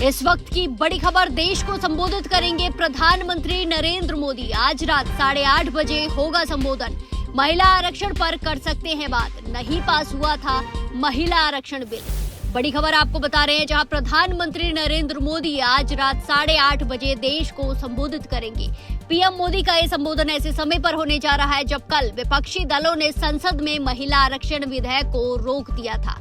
इस वक्त की बड़ी खबर, देश को संबोधित करेंगे प्रधानमंत्री नरेंद्र मोदी। आज रात 8:30 बजे होगा संबोधन। महिला आरक्षण पर कर सकते हैं बात, नहीं पास हुआ था महिला आरक्षण बिल। बड़ी खबर आपको बता रहे हैं, जहां प्रधानमंत्री नरेंद्र मोदी आज रात 8:30 बजे देश को संबोधित करेंगे। पीएम मोदी का ये संबोधन ऐसे समय पर होने जा रहा है जब कल विपक्षी दलों ने संसद में महिला आरक्षण विधेयक को रोक दिया था।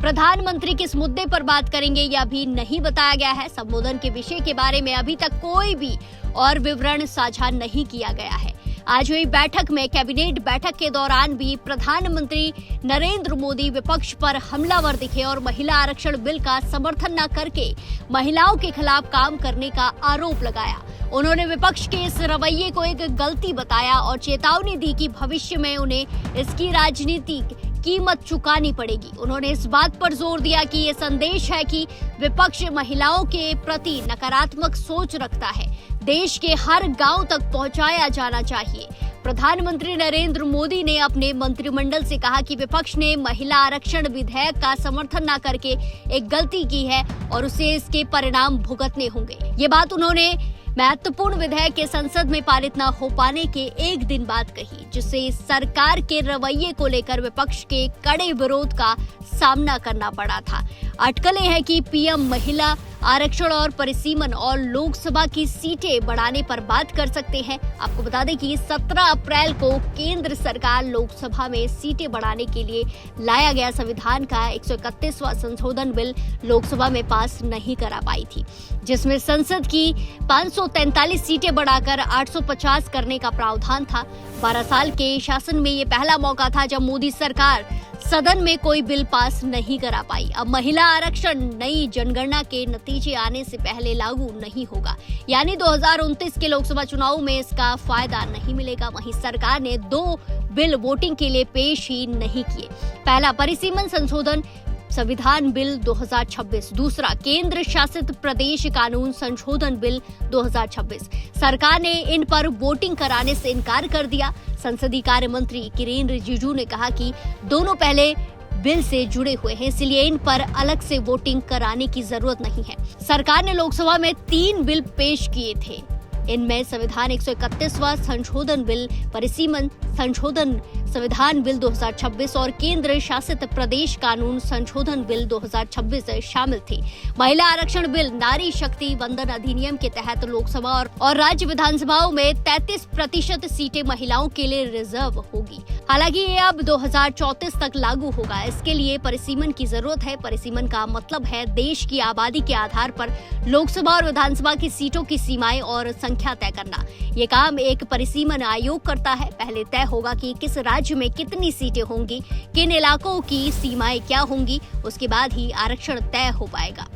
प्रधानमंत्री किस मुद्दे पर बात करेंगे यह भी नहीं बताया गया है। संबोधन के विषय के बारे में अभी तक कोई भी और विवरण साझा नहीं किया गया है। आज हुई बैठक में कैबिनेट बैठक के दौरान भी प्रधानमंत्री नरेंद्र मोदी विपक्ष पर हमलावर दिखे और महिला आरक्षण बिल का समर्थन न करके महिलाओं के खिलाफ काम करने का आरोप लगाया। उन्होंने विपक्ष के इस रवैये को एक गलती बताया और चेतावनी दी कि भविष्य में उन्हें इसकी राजनीतिक कीमत चुकानी पड़ेगी। उन्होंने इस बात पर जोर दिया कि ये संदेश है कि विपक्ष महिलाओं के प्रति नकारात्मक सोच रखता है। देश के हर गांव तक पहुंचाया जाना चाहिए। प्रधानमंत्री नरेंद्र मोदी ने अपने मंत्रिमंडल से कहा कि विपक्ष ने महिला आरक्षण विधेयक का समर्थन न करके एक गलती की है और उसे इसके परिणाम भुगतने होंगे। ये बात उन्होंने महत्वपूर्ण विधेयक के संसद में पारित न हो पाने के एक दिन बाद कही, जिससे सरकार के रवैये को लेकर विपक्ष के कड़े विरोध का सामना करना पड़ा था। अटकलें हैं कि पीएम महिला आरक्षण और परिसीमन और लोकसभा की सीटें बढ़ाने पर बात कर सकते हैं। आपको बता दें कि 17 अप्रैल को केंद्र सरकार लोकसभा में सीटें बढ़ाने के लिए लाया गया संविधान का 131वां संशोधन बिल लोकसभा में पास नहीं करा पाई थी, जिसमें संसद की 543 सीटें बढ़ाकर 850 करने का प्रावधान था। 12 साल के शासन में ये पहला मौका था जब मोदी सरकार सदन में कोई बिल पास नहीं करा पाई। अब महिला आरक्षण नई जनगणना के नतीजे आने से पहले लागू नहीं होगा, यानी 2029 के लोकसभा चुनाव में इसका फायदा नहीं मिलेगा। वहीं सरकार ने 2 बिल वोटिंग के लिए पेश ही नहीं किए। पहला परिसीमन संशोधन संविधान बिल 2026, दूसरा केंद्र शासित प्रदेश कानून संशोधन बिल 2026। सरकार ने इन पर वोटिंग कराने से इनकार कर दिया। संसदीय कार्य मंत्री किरेन रिजिजू ने कहा कि दोनों पहले बिल से जुड़े हुए हैं, इसलिए इन पर अलग से वोटिंग कराने की जरूरत नहीं है। सरकार ने लोकसभा में 3 बिल पेश किए थे। इनमें संविधान 131वां संशोधन बिल, परिसीमन संशोधन संविधान बिल 2026 और केंद्र शासित प्रदेश कानून संशोधन बिल 2026 शामिल थे। महिला आरक्षण बिल नारी शक्ति वंदन अधिनियम के तहत लोकसभा और राज्य विधानसभाओं में 33% सीटें महिलाओं के लिए रिजर्व होगी। हालांकि ये अब 2034 तक लागू होगा। इसके लिए परिसीमन की जरूरत है। परिसीमन का मतलब है देश की आबादी के आधार पर लोकसभा और विधानसभा की सीटों की सीमाएं और संख्या तय करना। ये काम एक परिसीमन आयोग करता है। पहले तय होगा कि किस राज्य में कितनी सीटें होंगी, किन इलाकों की सीमाएं क्या होंगी, उसके बाद ही आरक्षण तय हो पाएगा।